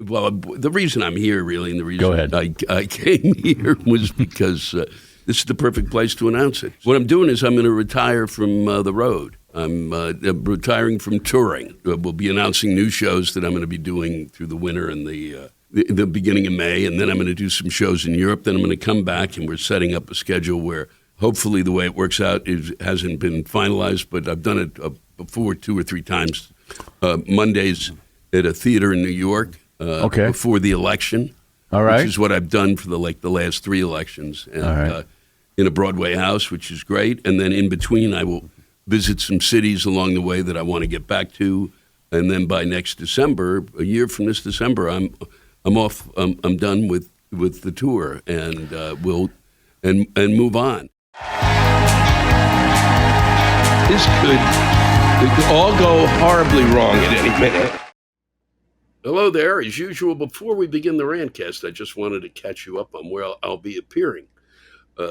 Well, the reason I'm here, really, and the reason Go ahead. I came here was because this is the perfect place to announce it. What I'm doing is I'm going to retire from the road. I'm retiring from touring. We'll be announcing new shows that I'm going to be doing through the winter and the beginning of May, and then I'm going to do some shows in Europe. Then I'm going to come back, and we're setting up a schedule where hopefully the way it works out hasn't been finalized, but I've done it before 2 or 3 times. Mondays at a theater in New York. Before the election, all right, which is what I've done for the last 3 elections, and in a Broadway house, which is great. And then in between, I will visit some cities along the way that I want to get back to. And then by next December, a year from this December, I'm off. I'm done with the tour, and we'll move on. This could all go horribly wrong at any minute. Hello there. As usual, before we begin the Rantcast, I just wanted to catch you up on where I'll be appearing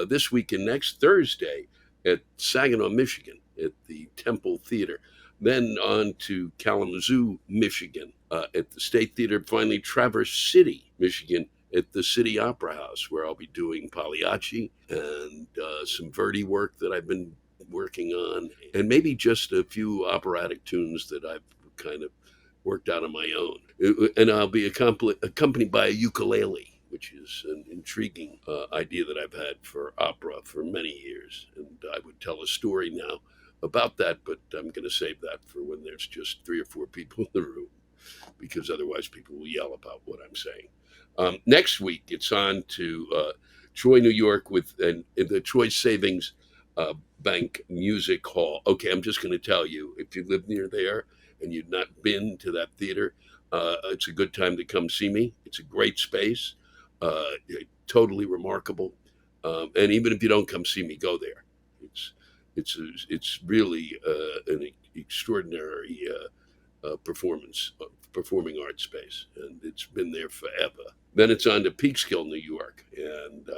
this week and next Thursday at Saginaw, Michigan, at the Temple Theater. Then on to Kalamazoo, Michigan, at the State Theater. Finally, Traverse City, Michigan, at the City Opera House, where I'll be doing Pagliacci and some Verdi work that I've been working on, and maybe just a few operatic tunes that I've kind of worked out on my own. And I'll be accompanied by a ukulele, which is an intriguing idea that I've had for opera for many years. And I would tell a story now about that, but I'm going to save that for when there's just 3 or 4 people in the room, because otherwise people will yell about what I'm saying. Next week, it's on to Troy, New York, with the Troy Savings Bank Music Hall. Okay, I'm just going to tell you, if you live near there and you've not been to that theater, it's a good time to come see me. It's a great space, totally remarkable. And even if you don't come see me, go there. It's really an extraordinary performing arts space, and it's been there forever. Then it's on to Peekskill, New York, and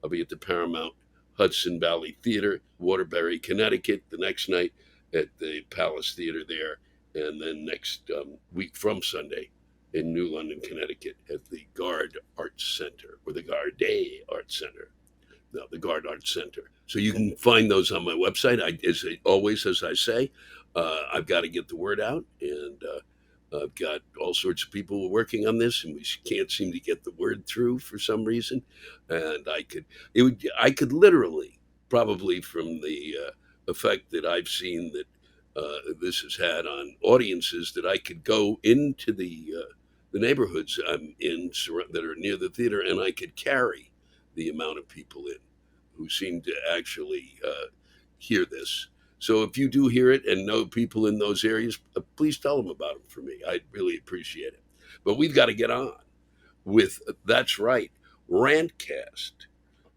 I'll be at the Paramount Hudson Valley Theater, Waterbury, Connecticut, the next night at the Palace Theater there. And then next week from Sunday in New London, Connecticut at the Gard Arts Center, or the Garde Arts Center. No, the Gard Arts Center. So you can find those on my website. As I say, I've got to get the word out, and I've got all sorts of people working on this, and we can't seem to get the word through for some reason. And I could literally, probably from the effect that I've seen that this has had on audiences, that I could go into the neighborhoods I'm in that are near the theater, and I could carry the amount of people in who seem to actually hear this. So if you do hear it and know people in those areas, please tell them about it for me. I'd really appreciate it. But we've got to get on with, that's right, Rantcast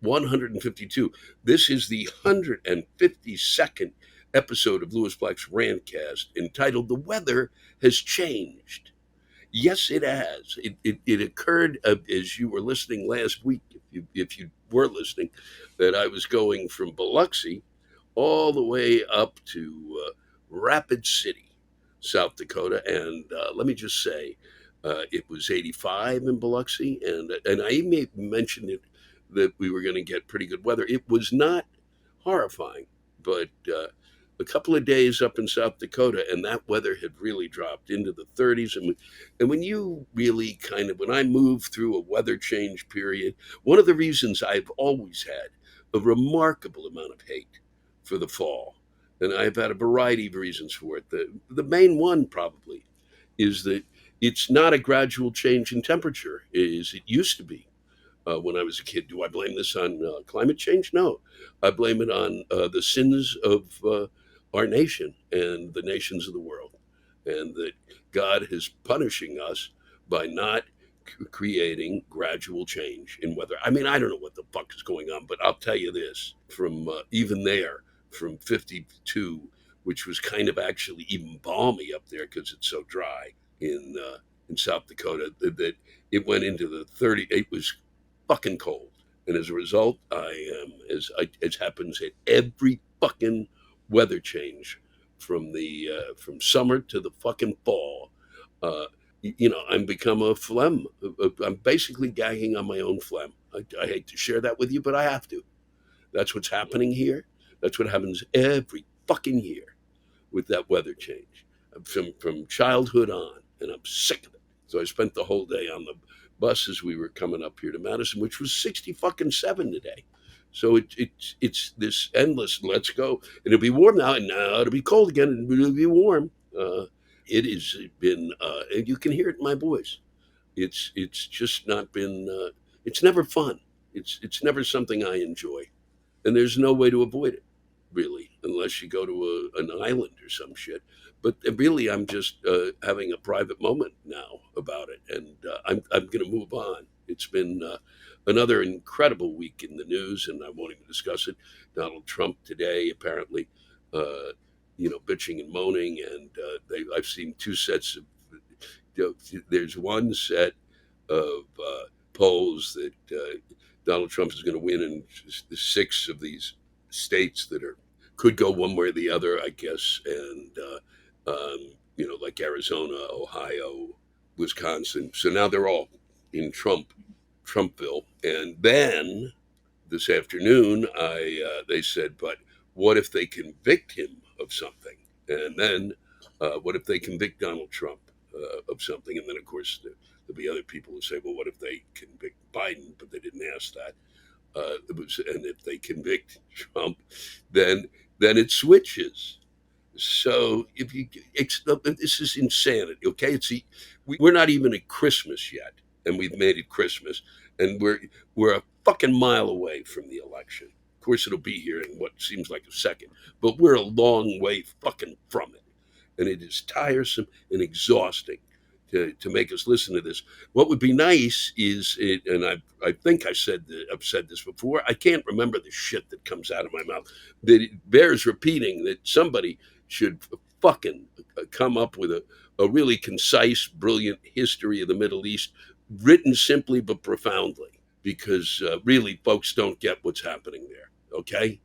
152. This is the 152nd episode of Louis Black's Rantcast, entitled "The Weather Has Changed." Yes, it has. It occurred as you were listening last week, if you were listening, that I was going from Biloxi all the way up to Rapid City, South Dakota, and let me just say, it was 85 in Biloxi, and I even mentioned it that we were going to get pretty good weather. It was not horrifying, but a couple of days up in South Dakota, and that weather had really dropped into the 30s. And when you really when I move through a weather change period, one of the reasons I've always had a remarkable amount of hate for the fall, and I've had a variety of reasons for it. The main one probably is that it's not a gradual change in temperature as it used to be. When I was a kid. Do I blame this on climate change? No. I blame it on the sins of our nation and the nations of the world, and that God is punishing us by not creating gradual change in weather. I mean, I don't know what the fuck is going on, but I'll tell you this, from even there, from 52, which was kind of actually even balmy up there because it's so dry in South Dakota, that it went into the 30. It was fucking cold, and as a result, I am, as happens at every fucking weather change from summer to the fucking fall, I'm become a phlegm. I'm basically gagging on my own phlegm. I hate to share that with you, but I have to. That's what's happening here. That's what happens every fucking year with that weather change from childhood on, and I'm sick of it. So I spent the whole day on the bus as we were coming up here to Madison, which was 60 fucking 7 today. So it's this endless let's go. It'll be warm now, and now it'll be cold again, and it'll be warm. It has been, and you can hear it in my voice. It's just not been. It's never fun. It's never something I enjoy, and there's no way to avoid it, really, unless you go to an island or some shit. But really, I'm just having a private moment now about it, and I'm going to move on. It's been another incredible week in the news, and I won't even discuss it. Donald Trump today, apparently, uh, bitching and moaning, and I've seen two sets of. There's one set of polls that Donald Trump is going to win in the six of these states that are could go one way or the other, I guess, and like Arizona, Ohio, Wisconsin. So now they're all in Trumpville, and then this afternoon, they said, but what if they convict him of something? And then what if they convict Donald Trump of something? And then, of course, there'll be other people who say, well, what if they convict Biden? But they didn't ask that. And if they convict Trump, then it switches. So if you, this is insanity. Okay, we're not even at Christmas yet, and we've made it Christmas, and we're a fucking mile away from the election. Of course, it'll be here in what seems like a second, but we're a long way fucking from it, and it is tiresome and exhausting to make us listen to this. What would be nice is, and I think I've said this before. I can't remember the shit that comes out of my mouth. That it bears repeating that somebody should fucking come up with a really concise, brilliant history of the Middle East, written simply but profoundly, because really folks don't get what's happening there. Okay.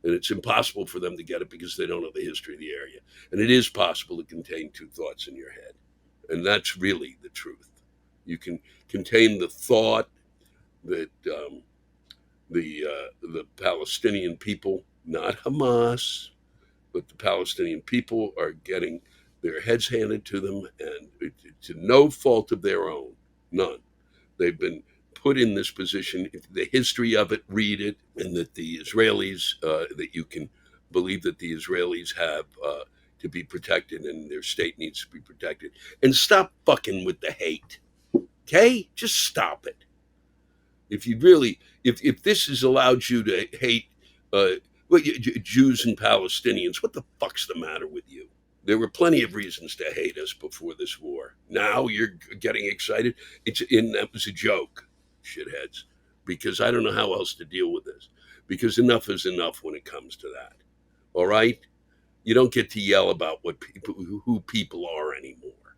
And it's impossible for them to get it because they don't know the history of the area. And it is possible to contain two thoughts in your head. And that's really the truth. You can contain the thought that the Palestinian people, not Hamas, but the Palestinian people are getting their heads handed to them, and to no fault of their own, none. They've been put in this position. The history of it, read it, and that the Israelis, that you can believe that the Israelis have to be protected and their state needs to be protected. And stop fucking with the hate. Okay? Just stop it. If you really, if this has allowed you to hate Jews and Palestinians, what the fuck's the matter with you? There were plenty of reasons to hate us before this war. Now you're getting excited. That was a joke, shitheads, because I don't know how else to deal with this. Because enough is enough when it comes to that. All right? You don't get to yell about who people are anymore,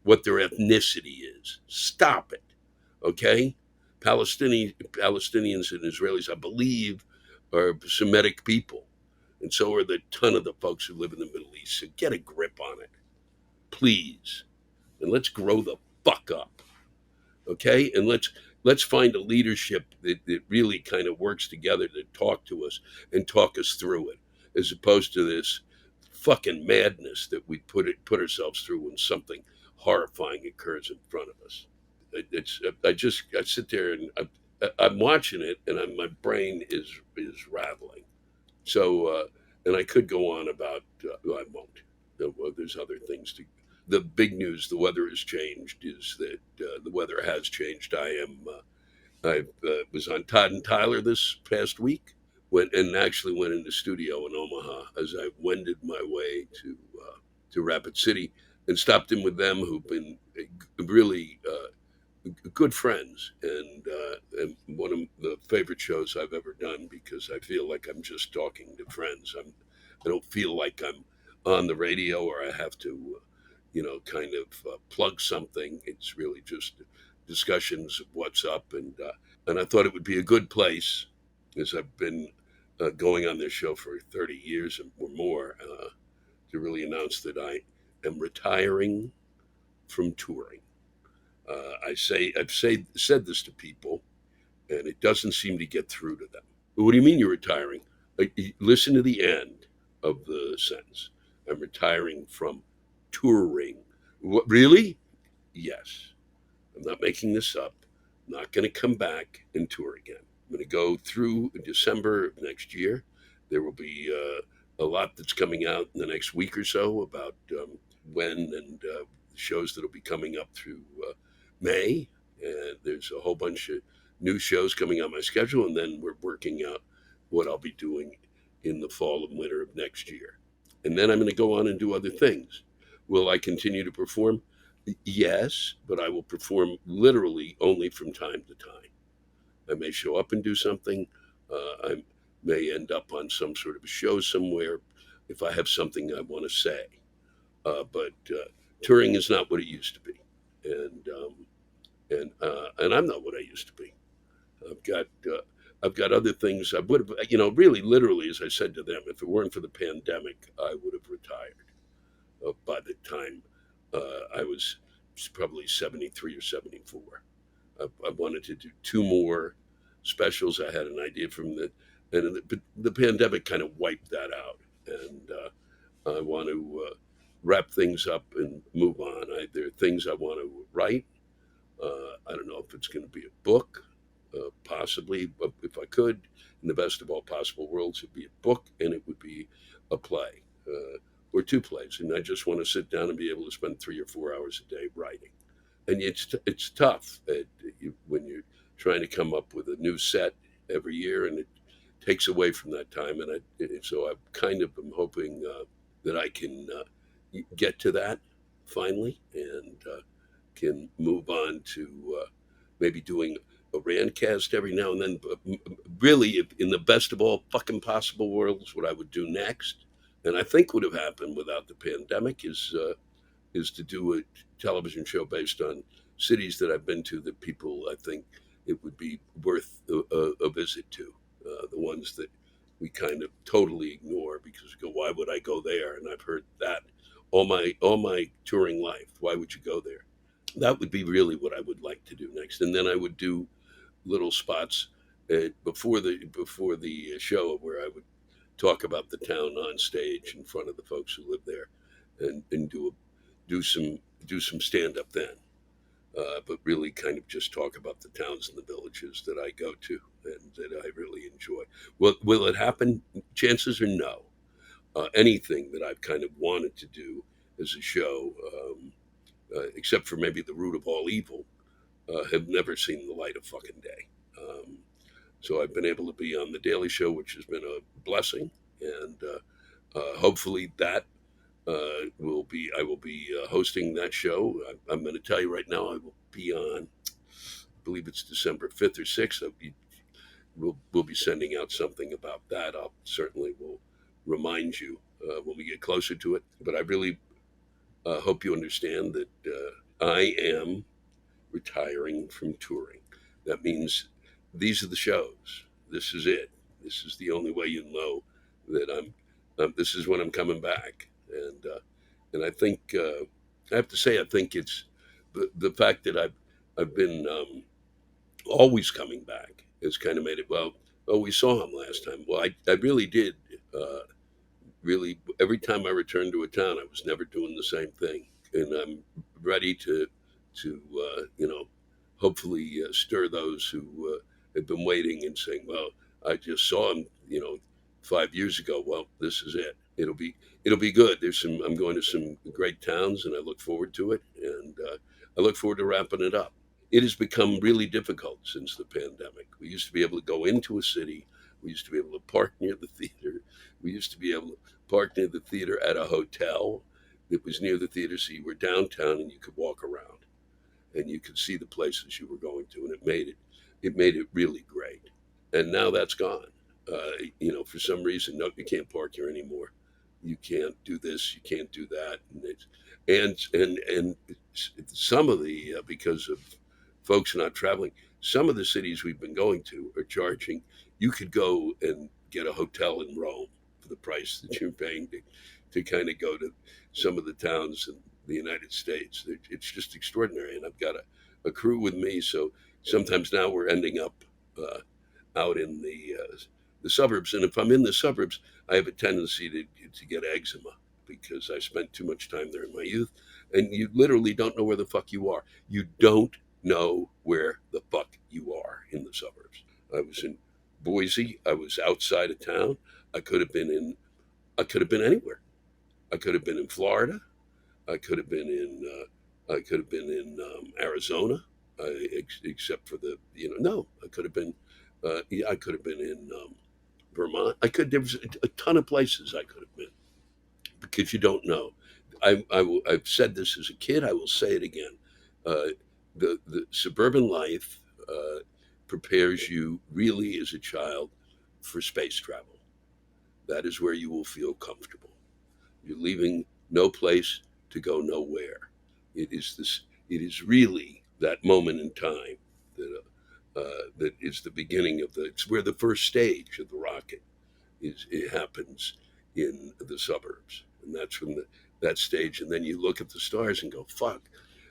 what their ethnicity is. Stop it. Okay? Palestinians and Israelis, I believe, are Semitic people. And so are the ton of the folks who live in the Middle East. So get a grip on it, please. And let's grow the fuck up. Okay? And let's find a leadership that really kind of works together to talk to us and talk us through it, as opposed to this fucking madness that we put ourselves through when something horrifying occurs in front of us. I sit there and I'm watching it, and my brain is rattling. So, and I could go on about. I won't. There's other things to. The big news: the weather has changed. Is that the weather has changed? I was on Todd and Tyler this past week. And actually went in the studio in Omaha as I wended my way to Rapid City, and stopped in with them, who've been really good friends, and one of the favorite shows I've ever done, because I feel like I'm just talking to friends. I don't feel like I'm on the radio or I have to, kind of plug something. It's really just discussions of what's up, and I thought it would be a good place, as I've been going on this show for 30 years or more, to really announce that I am retiring from touring. I've said this to people, and it doesn't seem to get through to them. What do you mean you're retiring? Listen to the end of the sentence. I'm retiring from touring. What, really? Yes. I'm not making this up. I'm not going to come back and tour again. I'm going to go through December of next year. There will be a lot that's coming out in the next week or so about when and shows that will be coming up through May. And there's a whole bunch of new shows coming on my schedule. And then we're working out what I'll be doing in the fall and winter of next year. And then I'm going to go on and do other things. Will I continue to perform? Yes, but I will perform literally only from time to time. I may show up and do something. I may end up on some sort of a show somewhere if I have something I want to say. But touring is not what it used to be, and I'm not what I used to be. I've got I've got other things. I would have, really, literally, as I said to them, if it weren't for the pandemic, I would have retired by the time I was probably 73 or 74. I wanted to do two more specials. I had an idea from the pandemic kind of wiped that out, and I want to wrap things up and move on. There are things I want to write. I don't know if it's going to be a book, possibly, but if I could, in the best of all possible worlds, it'd be a book and it would be a play or two plays. And I just want to sit down and be able to spend 3 or 4 hours a day writing. And it's tough when you're trying to come up with a new set every year, and it takes away from that time. And so I kind of am hoping that I can get to that finally, and can move on to maybe doing a Rantcast every now and then. But really, if in the best of all fucking possible worlds, what I would do next, and I think would have happened without the pandemic, is to do a television show based on cities that I've been to that people, I think it would be worth a visit to. The ones that we kind of totally ignore because we go, why would I go there? And I've heard that all my touring life. Why would you go there? That would be really what I would like to do next. And then I would do little spots before the show where I would talk about the town on stage in front of the folks who live there, and do some stand up then. But really kind of just talk about the towns and the villages that I go to and that I really enjoy. Will it happen? Chances are no. Anything that I've kind of wanted to do as a show, except for maybe The Root of All Evil, have never seen the light of fucking day. So I've been able to be on The Daily Show, which has been a blessing. And hopefully that I will be hosting that show. I'm going to tell you right now, I will be on, I believe it's December 5th or 6th. We'll be sending out something about that. I'll certainly will remind you when we get closer to it. But I really hope you understand that I am retiring from touring. That means these are the shows. This is it. This is the only way you know that this is when I'm coming back. And I think I have to say, I think it's the fact that I've been always coming back has kind of made it. Well, we saw him last time. Well, I really did. Really, every time I returned to a town, I was never doing the same thing, and I'm ready to hopefully stir those who have been waiting and saying, well, I just saw him, 5 years ago. Well, this is it. It'll be good. I'm going to some great towns, and I look forward to it. And I look forward to wrapping it up. It has become really difficult since the pandemic. We used to be able to go into a city. We used to be able to park near the theater. We used to be able to park near the theater at a hotel that was near the theater, so you were downtown and you could walk around and you could see the places you were going to, and it made it really great. And now that's gone. For some reason, no, you can't park here anymore. You can't do this. You can't do that. And some of the because of folks not traveling, some of the cities we've been going to are charging. You could go and get a hotel in Rome for the price that you're paying to kind of go to some of the towns the United States. It's just extraordinary. And I've got a crew with me. So sometimes now we're ending up out in the suburbs. And if I'm in the suburbs, I have a tendency to get eczema because I spent too much time there in my youth. And you literally don't know where the fuck you are. You don't know where the fuck you are in the suburbs. I was in Boise. I was outside of town. I could have been in. I could have been anywhere. I could have been in Florida. I could have been in. I could have been in Arizona, except for the no. I could have been. Yeah, I could have been in Vermont. I could. There was a ton of places I could have been because you don't know. I've said this as a kid. I will say it again. Uh, the suburban life prepares you really as a child for space travel. That is where you will feel comfortable. You're leaving no place to go nowhere. It is this. It is really that moment in time that is the beginning of the. It's where the first stage of the rocket is. It happens in the suburbs, and that's when that stage. And then you look at the stars and go, "Fuck!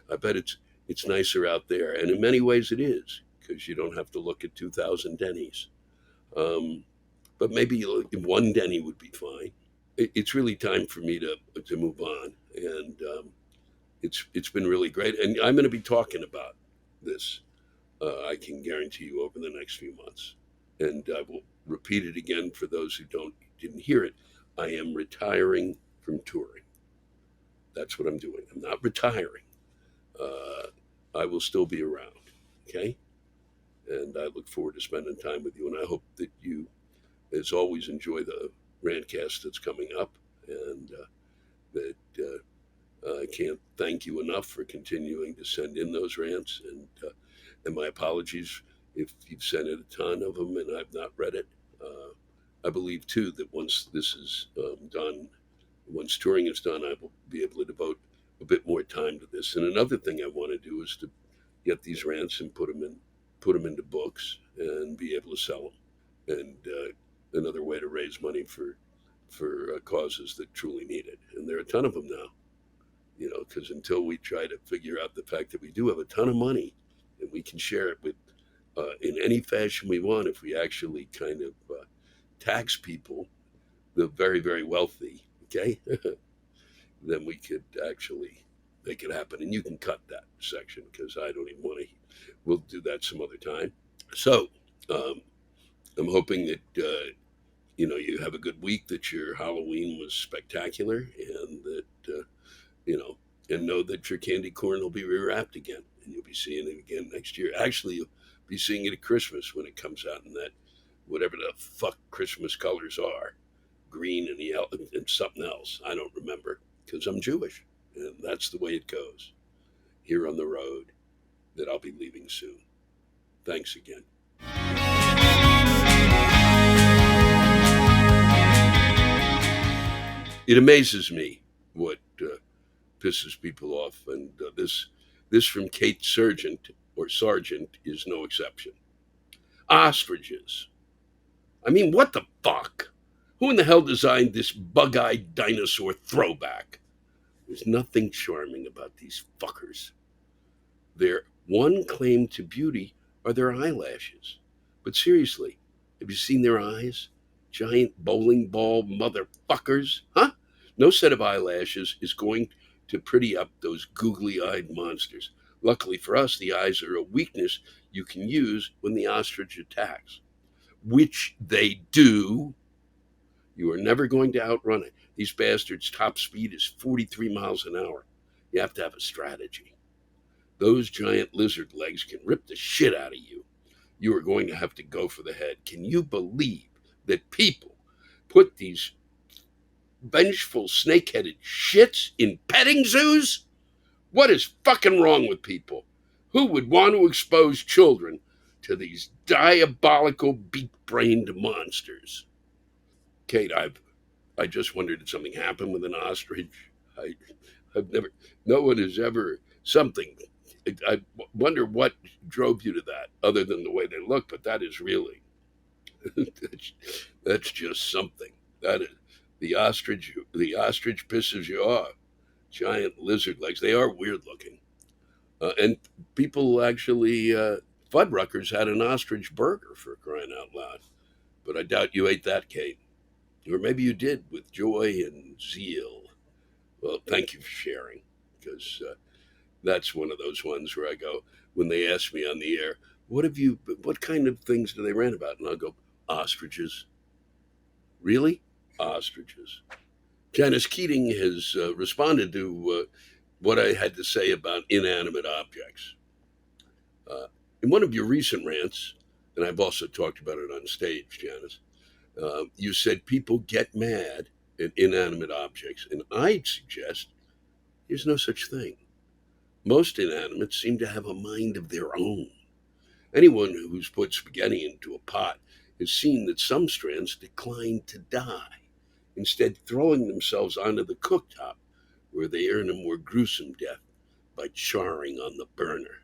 I bet it's nicer out there." And in many ways, it is because you don't have to look at 2,000 Denny's. But maybe one Denny would be fine. It's really time for me to move on, and it's been really great. And I'm going to be talking about this. I can guarantee you over the next few months, and I will repeat it again for those who didn't hear it. I am retiring from touring. That's what I'm doing. I'm not retiring. Uh, I will still be around. Okay, and I look forward to spending time with you. And I hope that you, as always, enjoy the Rantcast that's coming up, and that I can't thank you enough for continuing to send in those rants. And my apologies if you've sent in a ton of them and I've not read it. I believe too that once this is done, once touring is done, I will be able to devote a bit more time to this. And another thing I want to do is to get these rants and put them into books and be able to sell them. And another way to raise money for causes that truly need it. And there are a ton of them now, because until we try to figure out the fact that we do have a ton of money and we can share it with in any fashion we want, if we actually kind of tax people, the very, very wealthy, okay, then we could actually make it happen. And you can cut that section because I don't even want to. We'll do that some other time. So I'm hoping that you have a good week, that your Halloween was spectacular, and that and know that your candy corn will be rewrapped again, and you'll be seeing it again next year. Actually, you'll be seeing it at Christmas when it comes out in that whatever the fuck Christmas colors are, green and yellow and something else. I don't remember because I'm Jewish, and that's the way it goes here on the road that I'll be leaving soon. Thanks again. It amazes me what pisses people off, and this from Kate Sargent is no exception. Ostriches. I mean, what the fuck? Who in the hell designed this bug-eyed dinosaur throwback? There's nothing charming about these fuckers. Their one claim to beauty are their eyelashes. But seriously, have you seen their eyes? Giant bowling ball motherfuckers, huh? No set of eyelashes is going to pretty up those googly-eyed monsters. Luckily for us, the eyes are a weakness you can use when the ostrich attacks, which they do. You are never going to outrun it. These bastards' top speed is 43 miles an hour. You have to have a strategy. Those giant lizard legs can rip the shit out of you. You are going to have to go for the head. Can you believe that people put these vengeful snake-headed shits in petting zoos? What is fucking wrong with people? Who would want to expose children to these diabolical beak-brained monsters? Kate, I just wondered, did something happen with an ostrich? I've never, no one has ever, something. I wonder what drove you to that, other than the way they look, but that is really, that's just something. That is, the ostrich pisses you off. Giant lizard legs. They are weird looking. And people actually, Fuddruckers had an ostrich burger for crying out loud. But I doubt you ate that, Kate. Or maybe you did with joy and zeal. Well, thank you for sharing, because that's one of those ones where I go, when they ask me on the air, what kind of things do they rant about? And I'll go, ostriches. Really? Ostriches. Janice Keating has responded to what I had to say about inanimate objects. Uh, in one of your recent rants, and I've also talked about it on stage, Janice, you said people get mad at inanimate objects, and I'd suggest there's no such thing. Most inanimates seem to have a mind of their own. Anyone who's put spaghetti into a pot has seen that some strands decline to die, instead throwing themselves onto the cooktop, where they earn a more gruesome death by charring on the burner.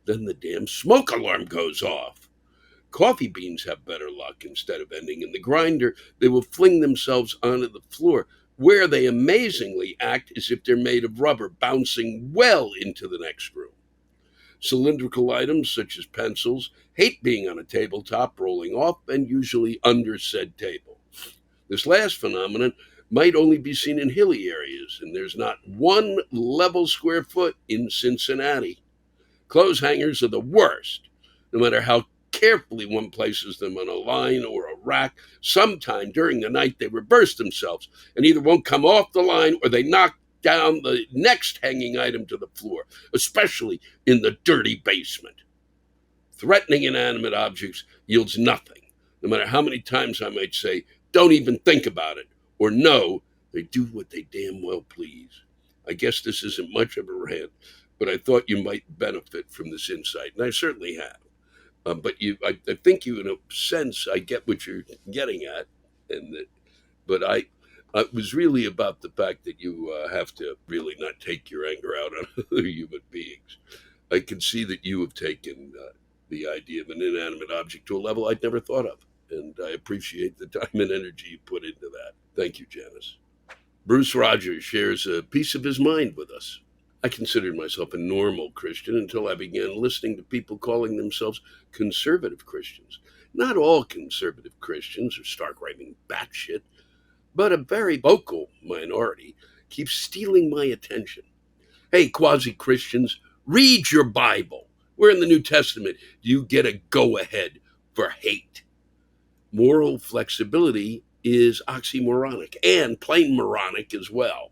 Then the damn smoke alarm goes off. Coffee beans have better luck. Instead of ending in the grinder, they will fling themselves onto the floor, where they amazingly act as if they're made of rubber, bouncing well into the next room. Cylindrical items such as pencils hate being on a tabletop, rolling off, and usually under said table. This last phenomenon might only be seen in hilly areas, and there's not one level square foot in Cincinnati. Clothes hangers are the worst. No matter how carefully one places them on a line or a rack, sometime during the night they reverse themselves and either won't come off the line or they knock down the next hanging item to the floor, especially in the dirty basement. Threatening inanimate objects yields nothing. No matter how many times I might say, don't even think about it, or no, they do what they damn well please. I guess this isn't much of a rant, but I thought you might benefit from this insight, and I certainly have. I think you, in a sense, I get what you're getting at, and that, but it was really about the fact that you have to really not take your anger out on other human beings. I can see that you have taken the idea of an inanimate object to a level I'd never thought of, and I appreciate the time and energy you put into that. Thank you, Janice. Bruce Rogers shares a piece of his mind with us. I considered myself a normal Christian until I began listening to people calling themselves conservative Christians. Not all conservative Christians are stark raving batshit, but a very vocal minority keeps stealing my attention. Hey, quasi Christians, read your Bible. Where in the New Testament do you get a go ahead for hate? Moral flexibility is oxymoronic and plain moronic as well.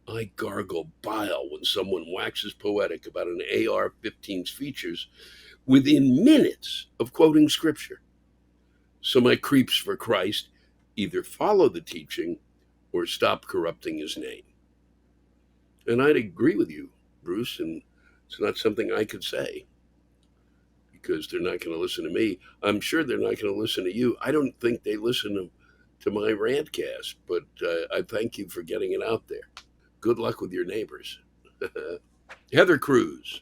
I gargle bile when someone waxes poetic about an AR 15's features within minutes of quoting scripture. So my creeps for Christ either follow the teaching or stop corrupting his name. And I'd agree with you, Bruce, and it's not something I could say because they're not going to listen to me. I'm sure they're not going to listen to you. I don't think they listen to my Rantcast, but I thank you for getting it out there. Good luck with your neighbors. Heather Cruz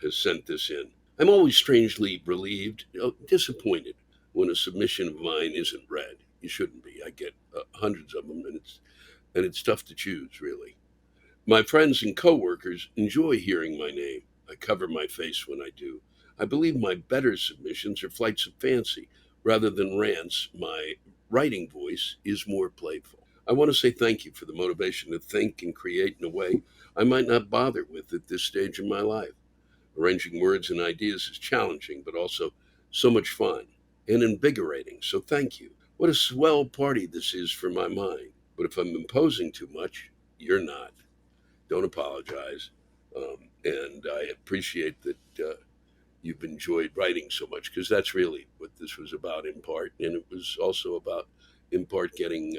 has sent this in. I'm always strangely relieved, disappointed when a submission of mine isn't read. You shouldn't be. I get hundreds of them, and it's tough to choose, really. My friends and coworkers enjoy hearing my name. I cover my face when I do. I believe my better submissions are flights of fancy. Rather than rants, my writing voice is more playful. I want to say thank you for the motivation to think and create in a way I might not bother with at this stage in my life. Arranging words and ideas is challenging, but also so much fun and invigorating, so thank you. What a swell party this is for my mind. But if I'm imposing too much, you're not. Don't apologize. And I appreciate that you've enjoyed writing so much, because that's really what this was about in part. And it was also about, in part, getting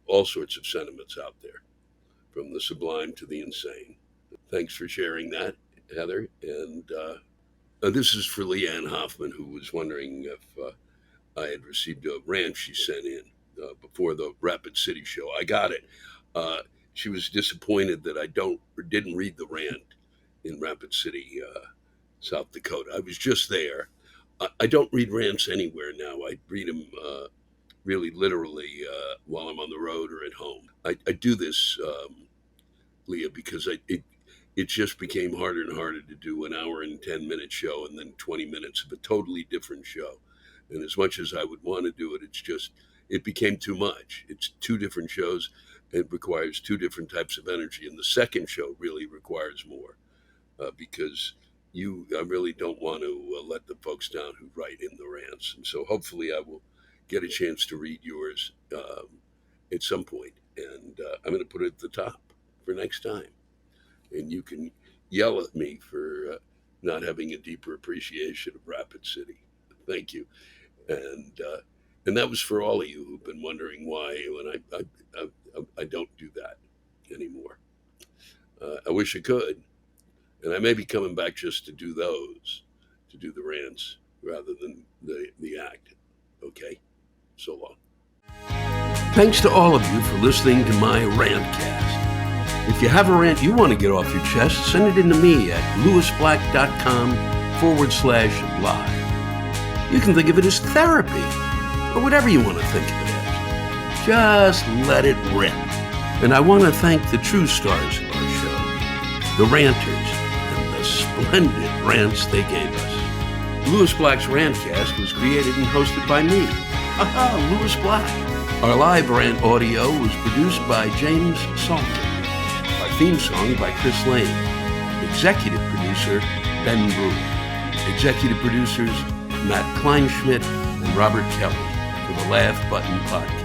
all sorts of sentiments out there, from the sublime to the insane. Thanks for sharing that, Heather. And this is for Leanne Hoffman, who was wondering if I had received a rant she sent in before the Rapid City show. I got it. She was disappointed that I didn't read the rant in Rapid City, South Dakota. I was just there. I don't read rants anywhere now. I read them really literally while I'm on the road or at home. I do this, Leah, because it just became harder and harder to do an hour and 10-minute show and then 20 minutes of a totally different show. And as much as I would want to do it, it became too much. It's two different shows. It requires two different types of energy. And the second show really requires more because I really don't want to let the folks down who write in the rants. And so hopefully I will get a chance to read yours at some point. And I'm going to put it at the top for next time. And you can yell at me for not having a deeper appreciation of Rapid City. Thank you. And that was for all of you who've been wondering why when I don't do that anymore. I wish I could. And I may be coming back just to do the rants rather than the act. Okay? So long. Thanks to all of you for listening to my Rantcast. If you have a rant you want to get off your chest, send it in to me at lewisblack.com/live. You can think of it as therapy, or whatever you want to think of it as. Just let it rip. And I want to thank the true stars of our show, the ranters, and the splendid rants they gave us. Lewis Black's Rantcast was created and hosted by me. Lewis Black. Our live rant audio was produced by James Salter. Our theme song by Chris Lane. Executive producer, Ben Brewer. Executive producers, Matt Kleinschmidt and Robert Kelly for the Laugh Button Podcast.